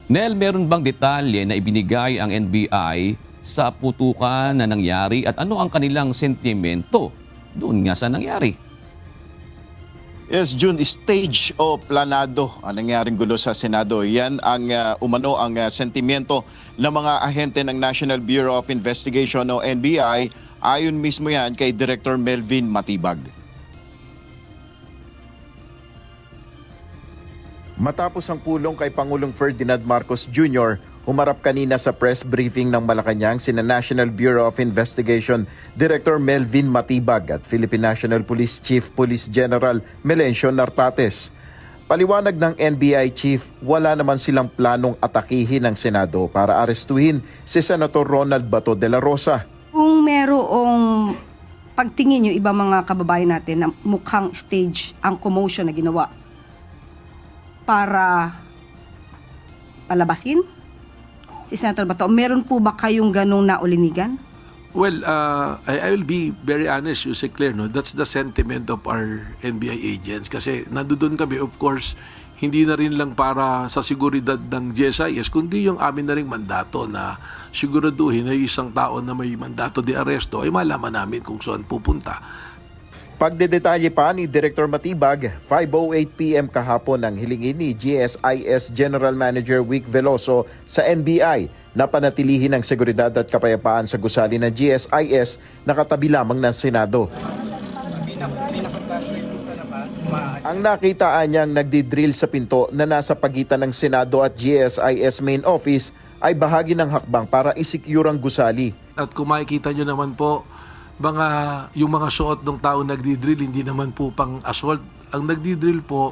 Nel, meron bang detalye na ibinigay ang NBI sa putukan na nangyari at ano ang kanilang sentimento doon nga sa nangyari? Yes, June, stage o planado ang nangyaring gulo sa Senado. Yan ang ang sentimiento ng mga ahente ng National Bureau of Investigation o NBI. Ayon mismo yan kay Director Melvin Matibag. Matapos ang pulong kay Pangulong Ferdinand Marcos Jr., humarap kanina sa press briefing ng Malacanang sina National Bureau of Investigation Director Melvin Matibag at Philippine National Police Chief Police General Melencio Nartates. Paliwanag ng NBI Chief, wala naman silang planong atakihin ang Senado para arestuhin si Senator Ronald Bato de la Rosa. Kung merong pagtingin yung iba mga kababayan natin na mukhang stage ang commotion na ginawa para palabasin si Senator Bato, meron po ba kayong ganong naulinigan? Well, I will be very honest, you say Claire, no? That's the sentiment of our NBI agents. Kasi nandoon kami, of course, hindi na rin lang para sa seguridad ng GSIS, kundi yung amin na ring mandato na siguraduhin na isang tao na may mandato de aresto ay malaman namin kung saan pupunta. Pagdedetalye pa ni Director Matibag, 5:08 PM kahapon ang hilingin ni GSIS General Manager Vic Veloso sa NBI na panatilihin ang seguridad at kapayapaan sa gusali ng GSIS na katabi lamang ng Senado. Ang nakitaan niyang nagdidrill sa pinto na nasa pagitan ng Senado at GSIS main office ay bahagi ng hakbang para isecure ang gusali. At kung makikita nyo naman po, yung mga suot ng tao nagdidrill, hindi naman po pang assault. Ang nagdidrill po,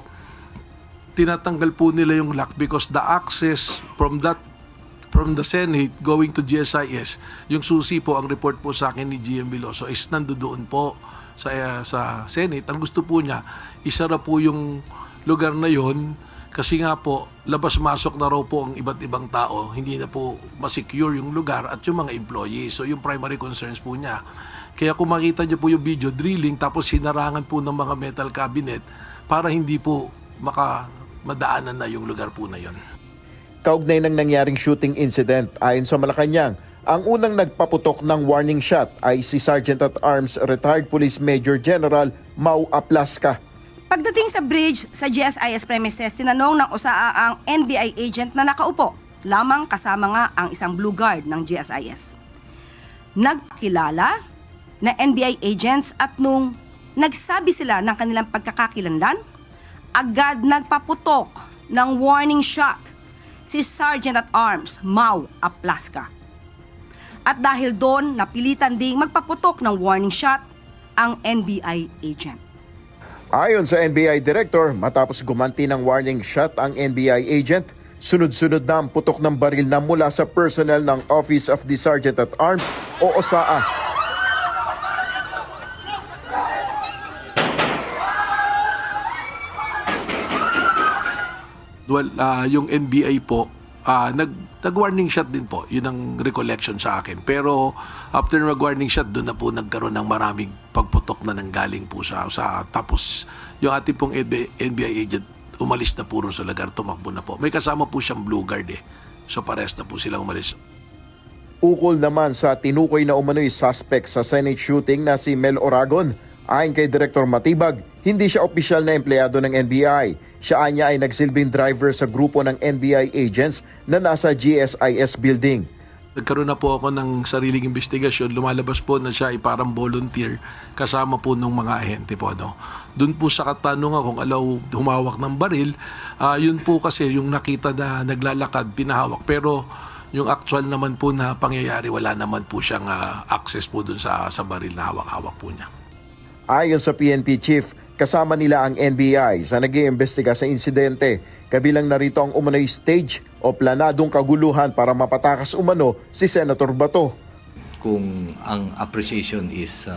tinatanggal po nila yung lock because the access from the Senate going to GSIS, yung susi po, ang report po sa akin ni GM Veloso is nandoon po sa Senate. Ang gusto po niya, isara po yung lugar na yon kasi nga po, labas-masok na raw po ang iba't ibang tao. Hindi na po masecure yung lugar at yung mga employees. So yung primary concerns po niya. Kaya kung makita niyo po yung video drilling tapos hinarangan po ng mga metal cabinet para hindi po madaanan na yung lugar po na yon. Kaugnay ng nangyaring shooting incident, ayon sa Malacanang, ang unang nagpaputok ng warning shot ay si Sergeant at Arms Retired Police Major General Mau Aplasca. Pagdating sa bridge sa GSIS premises, tinanong ng USAA ang NBI agent na nakaupo, lamang kasama nga ang isang blue guard ng GSIS. Nagkilala na NBI agents at nung nagsabi sila ng kanilang pagkakakilanlan, agad nagpaputok ng warning shot si Sergeant at Arms Mau Aplasca. At dahil doon, napilitan ding magpaputok ng warning shot ang NBI agent. Ayon sa NBI Director, matapos gumanti ng warning shot ang NBI agent, sunod-sunod na ang putok ng baril na mula sa personnel ng Office of the Sergeant at Arms o OSAA. Well, yung NBI po, nag-warning shot din po. Yun ang recollection sa akin. Pero after mag-warning shot, doon na po nagkaroon ng maraming pagputok na nanggaling po sa tapos yung ating pong NBI agent umalis na po rin sa lugar, tumakbo na po. May kasama po siyang blue guard eh. So pares na po silang umalis. Ukol naman sa tinukoy na umano'y suspect sa Senate shooting na si Mel Oragon. Ayon kay Director Matibag, hindi siya opisyal na empleyado ng NBI. Siya niya ay nagsilbing driver sa grupo ng NBI agents na nasa GSIS building. Nagkaroon na po ako ng sariling investigasyon. Lumalabas po na siya ay parang volunteer kasama po ng mga ahente po. No? Doon po sa katanungan kung alaw humawak ng baril, yun po kasi yung nakita na naglalakad, pinahawak. Pero yung actual naman po na pangyayari, wala naman po siyang access po doon sa baril na hawak-hawak po niya. Ayon sa PNP Chief, kasama nila ang NBI sa nag-iimbestiga sa insidente. Kabilang narito ang umano'y stage o planadong kaguluhan para mapatakas umano si Senator Bato. Kung ang appreciation is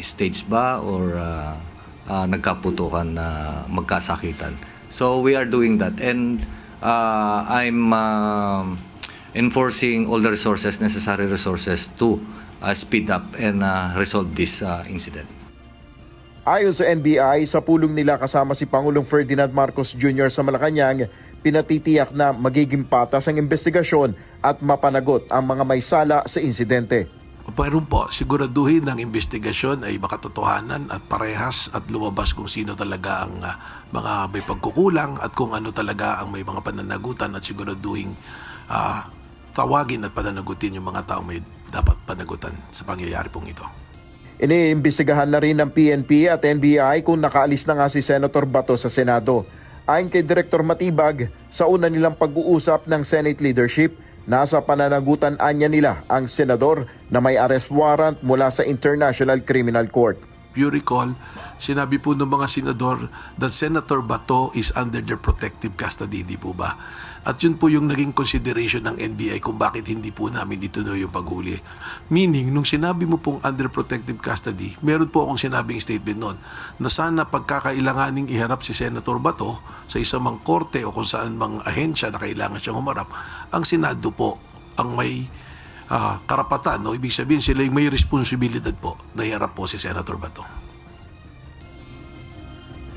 stage ba or nagkaputukan na magkasakitan. So we are doing that and I'm enforcing all the necessary resources to speed up and resolve this incident. Ayon sa NBI, sa pulong nila kasama si Pangulong Ferdinand Marcos Jr. sa Malacanang, pinatitiyak na magiging patas ang investigasyon at mapanagot ang mga may sala sa insidente. Pero po, siguraduhin ng investigasyon ay makatotohanan at parehas at lumabas kung sino talaga ang mga may pagkukulang at kung ano talaga ang may mga pananagutan at siguraduhin tawagin at pananagutin yung mga tao may dapat panagutan sa pangyayari pong ito. Iniimbestigahan na rin ng PNP at NBI kung nakaalis na nga si Senator Bato sa Senado. Ayon kay Director Matibag, sa una nilang pag-uusap ng Senate leadership, nasa pananagutan anya nila ang senador na may arrest warrant mula sa International Criminal Court. If you recall, sinabi po ng mga senador that Senator Bato is under their protective custody, di po ba? At yun po yung naging consideration ng NBI kung bakit hindi po namin ituloy yung paghuli. Meaning, nung sinabi mo pong under protective custody, meron po akong sinabing statement noon na sana pagkakailanganing iharap si Senator Bato sa isang mang korte o kung saan mang ahensya na kailangan siyang humarap, ang Senado po ang may karapatan, no? Ibig sabihin sila yung may responsibilidad po na iharap po si Senator Bato.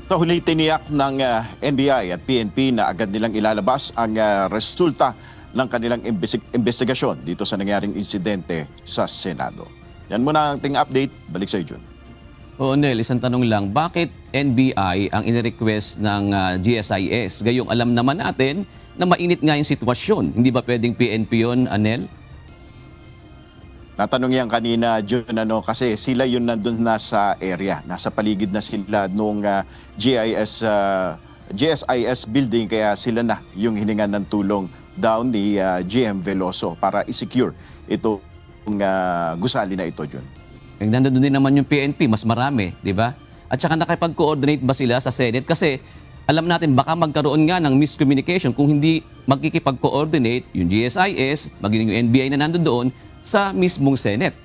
Sa huli tiniyak ng NBI at PNP na agad nilang ilalabas ang resulta ng kanilang investigasyon dito sa nangyaring insidente sa Senado. Yan muna ang ating update. Balik sa iyo, Jun. Nel, isang tanong lang, bakit NBI ang inirequest ng GSIS? Gayong alam naman natin na mainit nga yung sitwasyon. Hindi ba pwedeng PNP yun, Anel? Natanong yan kanina, Jun, kasi sila yun nandun na sa area, nasa paligid na sila nung GSIS building, kaya sila na yung hiningan ng tulong down ni GM Veloso para i-secure itong gusali na ito, Jun. Nandun din naman yung PNP, mas marami, di ba? At saka nakipag-coordinate ba sila sa Senate? Kasi alam natin baka magkaroon nga ng miscommunication kung hindi magkikipag-coordinate yung GSIS, magiging yung NBI na nandun doon, sa mismong Senate.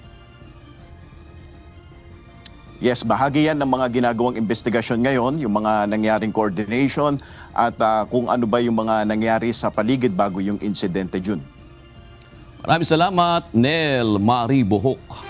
Yes, bahagi yan ng mga ginagawang investigasyon ngayon, yung mga nangyaring coordination at kung ano ba yung mga nangyari sa paligid bago yung insidente, Jun. Maraming salamat, Nel Maribohok.